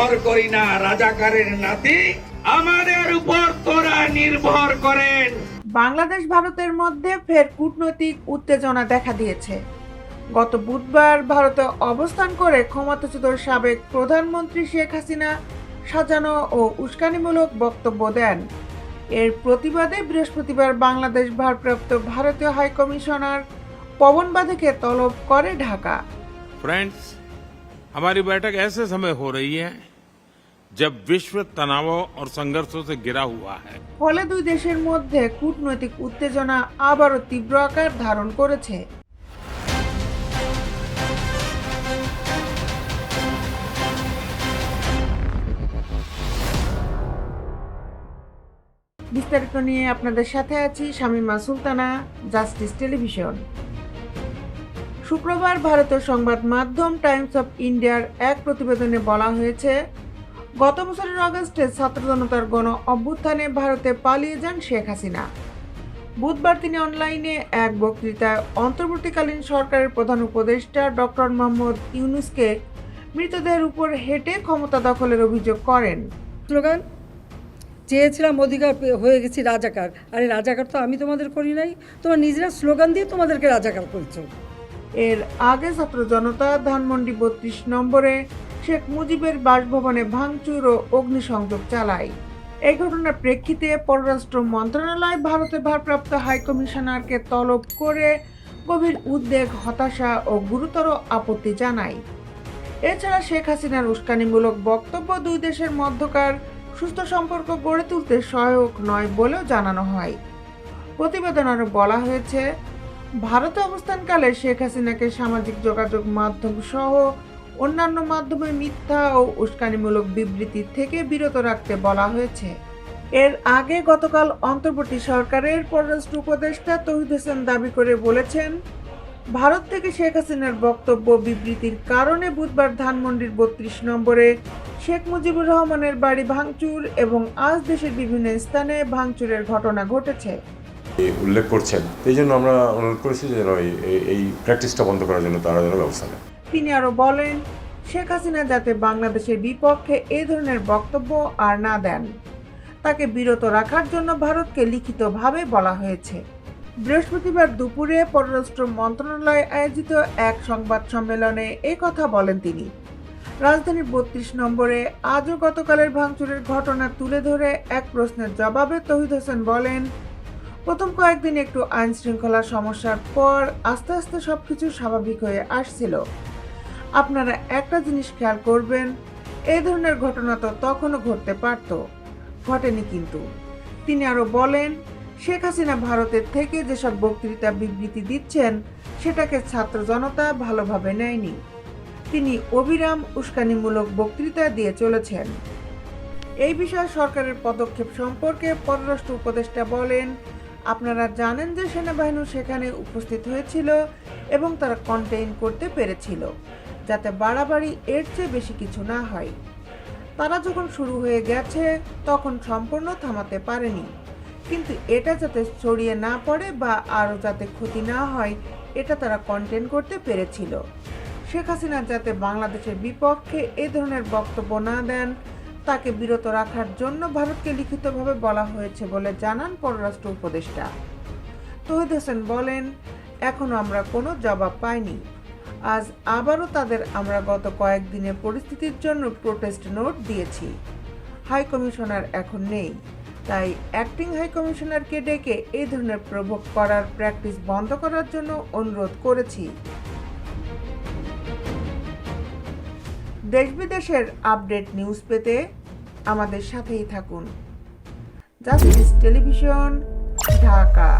নির্ভর করি না, রাজাকারের নাতি আমাদের উপর তোরা নির্ভর করেন। বাংলাদেশ ভারতের মধ্যে ফের কূটনৈতিক উত্তেজনা দেখা দিয়েছে। গত বুধবার ভারতে অবস্থান করে ক্ষমতাচ্যুত সাবেক প্রধানমন্ত্রী শেখ হাসিনা সাজানো ও উস্কানিমূলক বক্তব্য দেন। এর প্রতিবাদে বৃহস্পতিবার বাংলাদেশ ভারপ্রাপ্ত ভারতীয় হাইকমিশনার পবন বাঁধেকে তলব করে ঢাকা। फ्रेंड्स, हमारी बैठक ऐसे समय हो रही है जब विश्व तनावों और संघर्षों से घिरा हुआ है। ফলে দুই দেশের মধ্যে কূটনৈতিক উত্তেজনা আবারও তীব্র আকার ধারণ করেছে। বিস্তারিত নিয়ে আপনাদের সাথে আছি শামীমা সুলতানা, জাস্টিস টেলিভিশন। শুক্রবার ভারতের সংবাদ মাধ্যম টাইমস অফ ইন্ডিয়ার এক প্রতিবেদনে বলা হয়েছে, গত বছরের আগস্টে ছাত্র জনতার গণ অভ্যুত্থানে ভারতে পালিয়ে যান শেখ হাসিনা। বুধবার তিনি অনলাইনে এক বক্তৃতায় অন্তর্বর্তীকালীন সরকারের প্রধান উপদেষ্টা ডক্টর মোহাম্মদ ইউনূসকে মৃতদেহের উপর হেঁটে ক্ষমতা দখলের অভিযোগ করেন। স্লোগান, চেয়েছিলাম অধিকার হয়ে গেছি রাজাকার। আরে রাজাকার তো আমি তোমাদের করি নাই, তোমার নিজেরা স্লোগান দিয়ে তোমাদেরকে রাজাকার করেছো। এর আগে ছাত্র জনতা ধানমন্ডি ৩২ নম্বরে শেখ মুজিবের বাসভবনে ভাঙচুর ও অগ্নিসংযোগ চালায়। এই ঘটনার প্রেক্ষিতে পররাষ্ট্র মন্ত্রণালয় ভারতের ভারপ্রাপ্ত হাইকমিশনারকে তলব করে গভীর উদ্বেগ, হতাশা ও গুরুতর আপত্তি জানায়। এছাড়া শেখ হাসিনার উস্কানিমূলক বক্তব্য দুই দেশের মধ্যকার সুস্থ সম্পর্ক গড়ে তুলতে সহায়ক নয় বলেও জানানো হয়। প্রতিবেদন আরও বলা হয়েছে, ভারতে অবস্থানকালে শেখ হাসিনাকে সামাজিক যোগাযোগ মাধ্যম সহ অন্যান্য মাধ্যমে মিথ্যা ও উস্কানিমূলক বিবৃতি থেকে বিরত রাখতে বলা হয়েছে। এর আগে গতকাল অন্তর্বর্তী সরকারের পররাষ্ট্র উপদেষ্টা তৌহিদ হোসেন দাবি করে বলেছেন, ভারত থেকে শেখ হাসিনার বক্তব্য বিবৃতির কারণে বুধবার ধানমন্ডির ৩২ নম্বরে শেখ মুজিবুর রহমানের বাড়ি ভাঙচুর এবং আজ দেশের বিভিন্ন স্থানে ভাঙচুরের ঘটনা ঘটেছে উল্লেখ করছেন। এই জন্য আমরা অনুরোধ করেছি যে এই প্র্যাকটিসটা বন্ধ করার জন্য তারা যেন ব্যবস্থা নেয়। তিনি আরো বলেন, শেখ হাসিনা যাতে বাংলাদেশের বিপক্ষে এই ধরনের বক্তব্য আর না দেন, তাকে বিরত রাখার জন্য ভারতকে লিখিতভাবে বলা হয়েছে। বৃহস্পতিবার দুপুরে পররাষ্ট্র মন্ত্রণালয় আয়োজিত এক সংবাদ সম্মেলনে এই কথা বলেন তিনি। রাজধানীর ৩২ নম্বরে আজও গতকালের ভাঙচুরের ঘটনা তুলে ধরে এক প্রশ্নের জবাবে তৌহিদ হোসেন বলেন, প্রথম কয়েকদিন একটু আইন শৃঙ্খলা সমস্যার পর আস্তে আস্তে সবকিছু স্বাভাবিক হয়ে আসছিল। আপনারা একটা জিনিস খেয়াল করবেন, এই ধরনের ঘটনা তো তখনও ঘটতে পারত, ঘটেনি কিন্তু। তিনি আরো বলেন, শেখ হাসিনা ভারতের থেকে যেসব বক্তৃতা বিবৃতি দিচ্ছেন সেটাকে ছাত্র জনতা ভালোভাবে নেয়নি। তিনি অবিরাম উস্কানিমূলক বক্তৃতা দিয়ে চলেছেন। এই বিষয়ে সরকারের পদক্ষেপ সম্পর্কে পররাষ্ট্র উপদেষ্টা বলেন, আপনারা জানেন যে সেনাবাহিনী সেখানে উপস্থিত হয়েছিল এবং তারা কন্টেইন করতে পেরেছিল যাতে বাড়াবাড়ি এর চেয়ে বেশি কিছু না হয়। তারা যখন শুরু হয়ে গেছে তখন সম্পূর্ণ থামাতে পারেনি, কিন্তু এটা যাতে ছড়িয়ে না পড়ে বা আরও যাতে ক্ষতি না হয় এটা তারা কন্টেইন করতে পেরেছিল। শেখ হাসিনা যাতে বাংলাদেশের বিপক্ষে এই ধরনের বক্তব্য না দেন, তাকে বিরত রাখার জন্য ভারতকে লিখিতভাবে বলা হয়েছে বলে জানান পররাষ্ট্র উপদেষ্টা। তৌহিদ হোসেন বলেন, এখনো আমরা কোনো জবাব পাইনি। আজ আবারও তাদের আমরা গত কয়েকদিনের পরিস্থিতির জন্য প্রোটেস্ট নোট দিয়েছি। হাই কমিশনার এখন নেই, তাই অ্যাক্টিং হাই কমিশনারকে ডেকে এই ধরনের প্রভোগ করার প্র্যাকটিস বন্ধ করার জন্য অনুরোধ করেছি। দেশ বিদেশের আপডেট নিউজ পেতে আমাদের সাথেই থাকুন। Justice television, Dhaka.